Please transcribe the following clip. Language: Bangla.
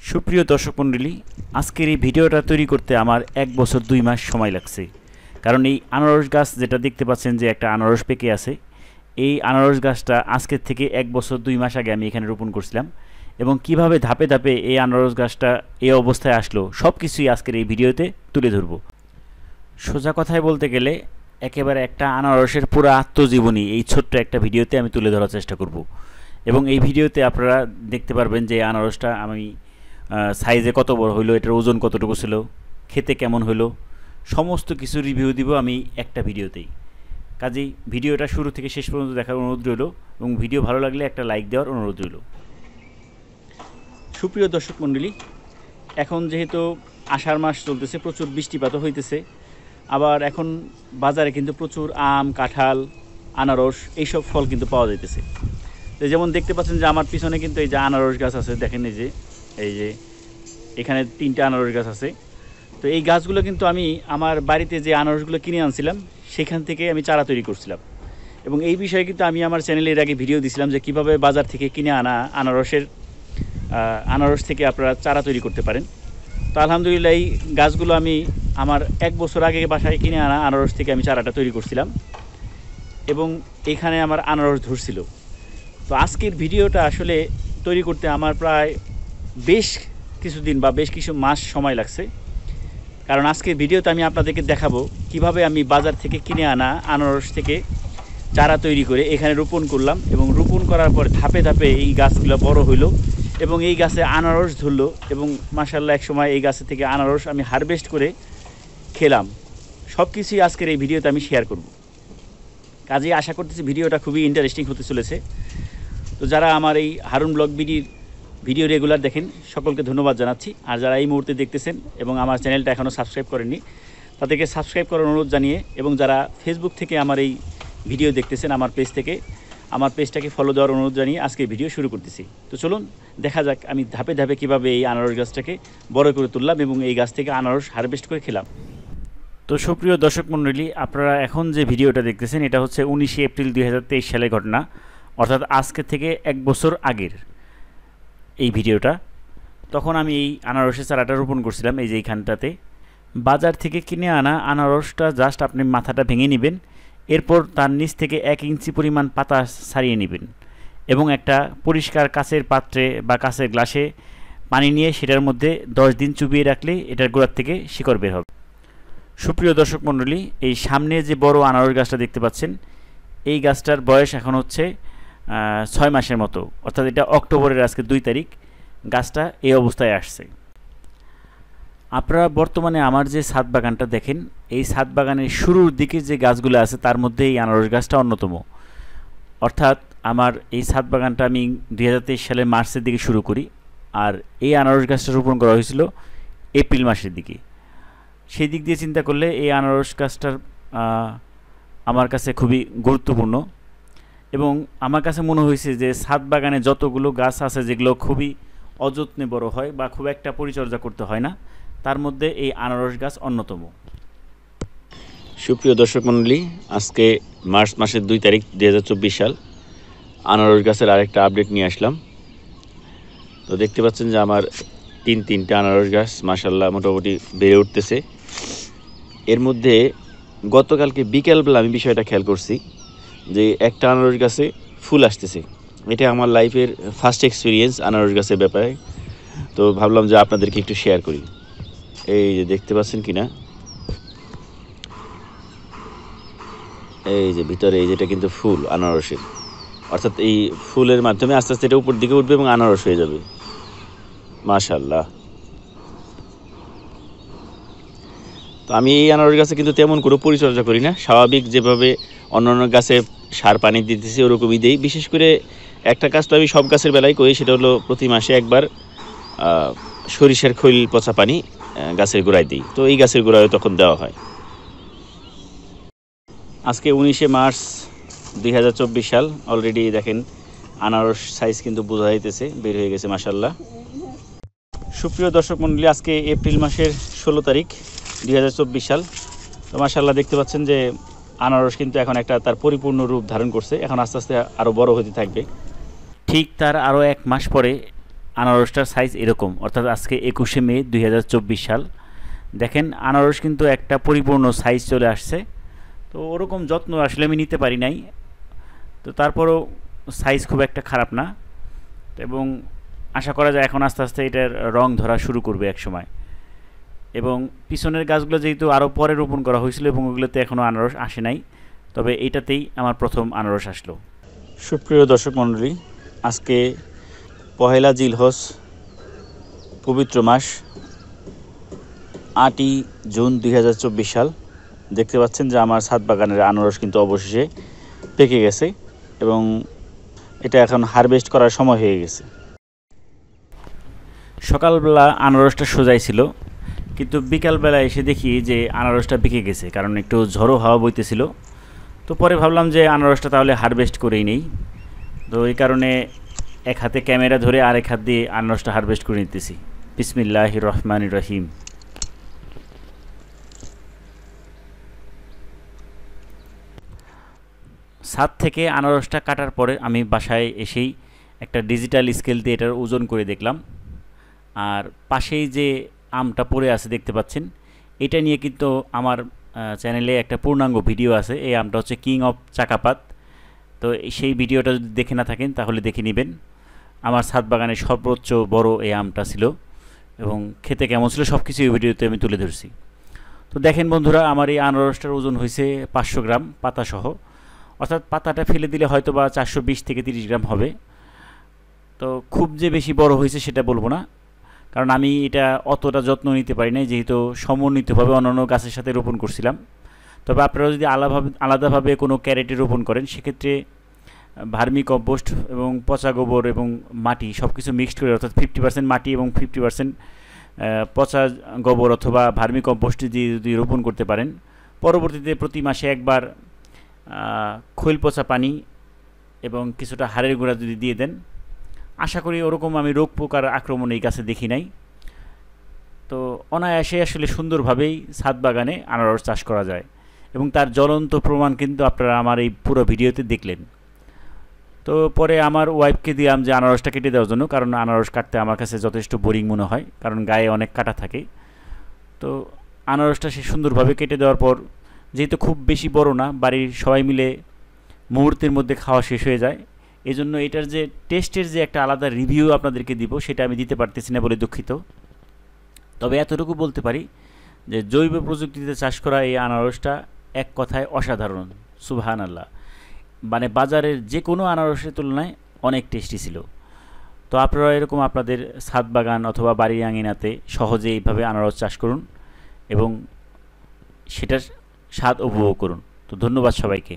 সুপ্রিয় দর্শক মণ্ডলী, আজকের এই ভিডিওটা তৈরি করতে আমার 1 বছর 2 মাস সময় লাগছে। কারণ এই আনারস গাছ যেটা দেখতে পাচ্ছেন যে একটা আনারস পেকে আছে, এই আনারস গাছটা আজকের থেকে 1 বছর 2 মাস আগে আমি এখানে রোপণ করছিলাম। এবং কিভাবে ধাপে ধাপে এই আনারস গাছটা এই অবস্থায় আসলো সব কিছুই আজকের এই ভিডিওতে তুলে ধরব। সোজা কথায় বলতে গেলে একেবারে একটা আনারসের পুরো আত্মজীবনী এই ছোট্ট একটা ভিডিওতে আমি তুলে ধরার চেষ্টা করব। এবং এই ভিডিওতে আপনারা দেখতে পারবেন যে আনারসটা আমি সাইজে কত বড় হইলো, এটার ওজন কতটুকু ছিল, খেতে কেমন হলো, সমস্ত কিছু রিভিউ দিব আমি একটা ভিডিওতেই। কাজেই ভিডিওটা শুরু থেকে শেষ পর্যন্ত দেখার অনুরোধ রইল এবং ভিডিও ভালো লাগলে একটা লাইক দেওয়ার অনুরোধ রইল। সুপ্রিয় দর্শক মণ্ডলী, এখন যেহেতু আষাঢ় মাস চলতেছে, প্রচুর বৃষ্টিপাতও হইতেছে, আবার এখন বাজারে কিন্তু প্রচুর আম, কাঁঠাল, আনারস এইসব ফল কিন্তু পাওয়া যাইতেছে। তো যেমন দেখতে পাচ্ছেন যে আমার পিছনে কিন্তু এই যে আনারস গাছ আছে, দেখেন এই যে এখানে 3টা আনারস গাছ আছে। তো এই গাছগুলো কিন্তু আমি আমার বাড়িতে যে আনারসগুলো কিনে আনছিলাম সেখান থেকে আমি চারা তৈরি করছিলাম। এবং এই বিষয়ে কিন্তু আমি আমার চ্যানেলে এর আগে ভিডিও দিয়েছিলাম যে কীভাবে বাজার থেকে কিনে আনা আনারস থেকে আপনারা চারা তৈরি করতে পারেন। তো আলহামদুলিল্লাহ এই গাছগুলো আমি আমার 1 বছর আগে বাসায় কিনে আনা আনারস থেকে আমি চারাটা তৈরি করছিলাম এবং এখানে আমার আনারস ধরছিল। তো আজকের ভিডিওটা আসলে তৈরি করতে আমার প্রায় বেশ কিছুদিন বা বেশ কিছু মাস সময় লাগছে। কারণ আজকের ভিডিওতে আমি আপনাদেরকে দেখাবো কিভাবে আমি বাজার থেকে কিনে আনা আনারস থেকে চারা তৈরি করে এখানে রোপণ করলাম এবং রোপণ করার পর ধাপে ধাপে এই গাছগুলো বড় হইলো এবং এই গাছে আনারস ধরলো এবং মাশাআল্লাহ এক সময় এই গাছে থেকে আনারস আমি হারভেস্ট করে খেলাম। সব কিছুই আজকের এই ভিডিওতে আমি শেয়ার করব। কাজেই আশা করতেছি ভিডিওটা খুবই ইন্টারেস্টিং হতে চলেছে। তো যারা আমার এই হারুন ব্লগ ভিডিও রেগুলার দেখেন সকলকে ধন্যবাদ জানাচ্ছি। আর যারা এই মুহূর্তে দেখতেছেন এবং আমার চ্যানেলটা এখনও সাবস্ক্রাইব করেননি তাদেরকে সাবস্ক্রাইব করার অনুরোধ জানিয়ে, এবং যারা ফেসবুক থেকে আমার এই ভিডিও দেখতেছেন আমার পেজটাকে ফলো দেওয়ার অনুরোধ জানিয়ে আজকে ভিডিও শুরু করতেছি। তো চলুন দেখা যাক আমি ধাপে ধাপে কীভাবে এই আনারস গাছটাকে বড় করে তুললাম এবং এই গাছ থেকে আনারস হারভেস্ট করে খেলাম। তো সুপ্রিয় দর্শক মণ্ডলী, আপনারা এখন যে ভিডিওটা দেখতেছেন এটা হচ্ছে 19 এপ্রিল 2023 সালের ঘটনা, অর্থাৎ আজকে থেকে 1 বছর আগের এই ভিডিওটা। তখন আমি এই আনারসের চারাটা রোপণ করছিলাম এই যে এইখানটাতে। বাজার থেকে কিনে আনা আনারসটা জাস্ট আপনি মাথাটা ভেঙে নেবেন, এরপর তার নিচ থেকে 1 ইঞ্চি পরিমাণ পাতা ছাড়িয়ে নেবেন এবং একটা পরিষ্কার কাচের পাত্রে বা কাচের গ্লাসে পানি নিয়ে সেটার মধ্যে 10 দিন চুবিয়ে রাখলে এটার গোড়ার থেকে শিকড় বের হবে। সুপ্রিয় দর্শক মণ্ডলী, এই সামনে যে বড় আনারস গাছটা দেখতে পাচ্ছেন এই গাছটার বয়স এখন হচ্ছে 6 মাসের মতো, অর্থাৎ এটা অক্টোবরের আজকে 2 তারিখ গাছটা এই অবস্থায় আসছে। আপনারা বর্তমানে আমার যে ছাদ বাগানটা দেখেন, এই ছাদ বাগানের শুরুর দিকে যে গাছগুলো আছে তার মধ্যে এই আনারস গাছটা অন্যতম। অর্থাৎ আমার এই ছাদ বাগানটা আমি 2023 সালের মার্চের দিকে শুরু করি, আর এই আনারস গাছটা রোপণ করা হয়েছিল এপ্রিল মাসের দিকে। সেই দিক দিয়ে চিন্তা করলে এই আনারস গাছটার আমার কাছে খুবই গুরুত্বপূর্ণ। এবং আমার কাছে মনে হয়েছে যে ছাদ বাগানে যতগুলো গাছ আছে যেগুলো খুবই অযত্নে বড় হয় বা খুব একটা পরিচর্যা করতে হয় না, তার মধ্যে এই আনারস গাছ অন্যতম। সুপ্রিয় দর্শক মণ্ডলী, আজকে মার্চ মাসের 2 তারিখ 2024 সাল, আনারস গাছের আরেকটা আপডেট নিয়ে আসলাম। তো দেখতে পাচ্ছেন যে আমার 3টা আনারস গাছ মাশাআল্লাহ মোটামুটি বেড়ে উঠতেছে। এর মধ্যে গতকালকে বিকেলবেলা আমি বিষয়টা খেয়াল করছি যে একটা আনারস গাছে ফুল আসতেছে। এটা আমার লাইফের ফার্স্ট এক্সপিরিয়েন্স আনারস গাছের ব্যাপারে। তো ভাবলাম যে আপনাদেরকে একটু শেয়ার করি। এই যে দেখতে পাচ্ছেন কিনা, এই যে ভিতরে এই যেটা কিন্তু ফুল আনারসের, অর্থাৎ এই ফুলের মাধ্যমে আস্তে আস্তে এটা উপর দিকে উঠবে এবং আনারস হয়ে যাবে। মাশাআল্লাহ। তো আমি এই আনারস গাছে কিন্তু তেমন কোনো পরিচর্যা করি না, স্বাভাবিক যেভাবে অন্যান্য গাছে সার পানি দিতেছি ওরকমই দিই। বিশেষ করে একটা কাজ তো আমি সব গাছের বেলায় করি, সেটা হলো প্রতি মাসে একবার সরিষার খৈল পচা পানি গাছের গোড়ায় দিই। তো এই গাছের গোড়ায় তখন দেওয়া হয়। আজকে 19 মার্চ 2024 সাল, অলরেডি দেখেন আনারস সাইজ কিন্তু বোঝা যাইতেছে, বের হয়ে গেছে মাশাআল্লাহ। সুপ্রিয় দর্শক মণ্ডলী, আজকে এপ্রিল মাসের 16 তারিখ 2024 সাল। তো মাশাআল্লাহ দেখতে পাচ্ছেন যে আনারস কিন্তু এখন একটা তার পরিপূর্ণ রূপ ধারণ করছে, এখন আস্তে আস্তে আরও বড় হতে থাকবে। ঠিক তার আরও 1 মাস পরে আনারসটার সাইজ এরকম, অর্থাৎ আজকে 21শে মে 2024 সাল। দেখেন আনারস কিন্তু একটা পরিপূর্ণ সাইজ চলে আসছে। তো ওরকম যত্ন আসলে আমি নিতে পারি নাই, তো তারপরও সাইজ খুব একটা খারাপ না, এবং আশা করা যায় এখন আস্তে আস্তে এটার রং ধরা শুরু করবে এক সময়। এবং পিছনের গাছগুলো যেহেতু আরও পরে রোপণ করা হয়েছিল এবং ওগুলোতে এখনও আনারস আসে নাই, তবে এইটাতেই আমার প্রথম আনারস আসলো। সুপ্রিয় দর্শক মণ্ডলী, আজকে পহেলা জিলহজ, পবিত্র মাস, 8ই জুন 2024 সাল। দেখতে পাচ্ছেন যে আমার ছাদ বাগানের আনারস কিন্তু অবশেষে পেকে গেছে এবং এটা এখন হারভেস্ট করার সময় হয়ে গেছে। সকালবেলা আনারসটা সোজাই ছিল, কিন্তু বিকালবেলা এসে দেখি যে আনারসটা পেকে গেছে, কারণ একটু ঝড়ো হাওয়া বইতেছিল। তো পরে ভাবলাম যে আনারসটা তাহলে হারভেস্ট করেই নেই। তো এই কারণে এক হাতে ক্যামেরা ধরে আর এক হাত দিয়ে আনারসটা হারভেস্ট করে নিতেছি। বিসমিল্লাহির রহমানির রহিম। ছাদ থেকে আনারসটা কাটার পরে আমি বাসায় এসেই একটা ডিজিটাল স্কেল দিয়ে এটার ওজন করে দেখলাম। আর পাশেই যে আমটা পড়ে আছে দেখতে পাচ্ছেন, এটা নিয়ে কিন্তু আমার চ্যানেলে একটা পূর্ণাঙ্গ ভিডিও আছে। এই আমটা হচ্ছে কিং অফ চাকাপাত। তো সেই ভিডিওটা যদি দেখে না থাকেন তাহলে দেখে নেবেন। আমার ছাদ বাগানের সর্বোচ্চ বড় এই আমটা ছিল এবং খেতে কেমন ছিল সব কিছু এই ভিডিওতে আমি তুলে ধরছি। তো দেখেন বন্ধুরা, আমার এই আনারসটার ওজন হয়েছে 500 গ্রাম পাতাসহ, অর্থাৎ পাতাটা ফেলে দিলে হয়তো বা 420 থেকে 30 গ্রাম হবে। তো খুব যে বেশি বড় হয়েছে সেটা বলবো না, কারণ আমি এটা অতটা যত্ন নিতে পারি নাই, যেহেতু সমন্বিতভাবে অন্যান্য গাছের সাথে রোপণ করছিলাম। তবে আপনারা যদি আলাদাভাবে কোনো ক্যারেটে রোপণ করেন, সেক্ষেত্রে ভার্মি কম্পোস্ট এবং পচা গোবর এবং মাটি সব কিছু মিক্সড করে, অর্থাৎ 50% মাটি এবং 50% পচা গোবর অথবা ভার্মি কম্পোস্ট দিয়ে যদি রোপণ করতে পারেন, পরবর্তীতে প্রতি মাসে একবার খৈল পচা পানি এবং কিছুটা হাড়ের গুঁড়া যদি দিয়ে দেন, আশা করি ওরকম আমি রোগ পোকার আক্রমণ এই গাছে দেখি নাই। তো অনায়াসে আসলে সুন্দরভাবেই ছাদ বাগানে আনারস চাষ করা যায় এবং তার জ্বলন্ত প্রমাণ কিন্তু আপনারা আমার এই পুরো ভিডিওতে দেখলেন। তো পরে আমার ওয়াইফকে দিলাম যে আনারসটা কেটে দেওয়ার জন্য, কারণ আনারস কাটতে আমার কাছে যথেষ্ট বোরিং মনে হয়, কারণ গায়ে অনেক কাটা থাকে। তো আনারসটা সে সুন্দরভাবে কেটে দেওয়ার পর, যেহেতু খুব বেশি বড় না, বাড়ির সবাই মিলে মুহূর্তের মধ্যে খাওয়া শেষ হয়ে যায়, এই জন্য এটার যে টেস্টের যে একটা আলাদা রিভিউ আপনাদেরকে দিব সেটা আমি দিতে পারতেছি না বলে দুঃখিত। তবে এতটুকু বলতে পারি যে জৈব প্রযুক্তিতে চাষ করা এই আনারসটা এক কথায় অসাধারণ, সুবহানাল্লাহ। মানে বাজারের যে কোনো আনারসের তুলনায় অনেক টেস্টি ছিল। তো আপনারা এরকম আপনাদের ছাদ বাগান অথবা বাড়ি আঙিনাতে সহজে এইভাবে আনারস চাষ করুন এবং সেটার স্বাদ উপভোগ করুন। তো ধন্যবাদ সবাইকে।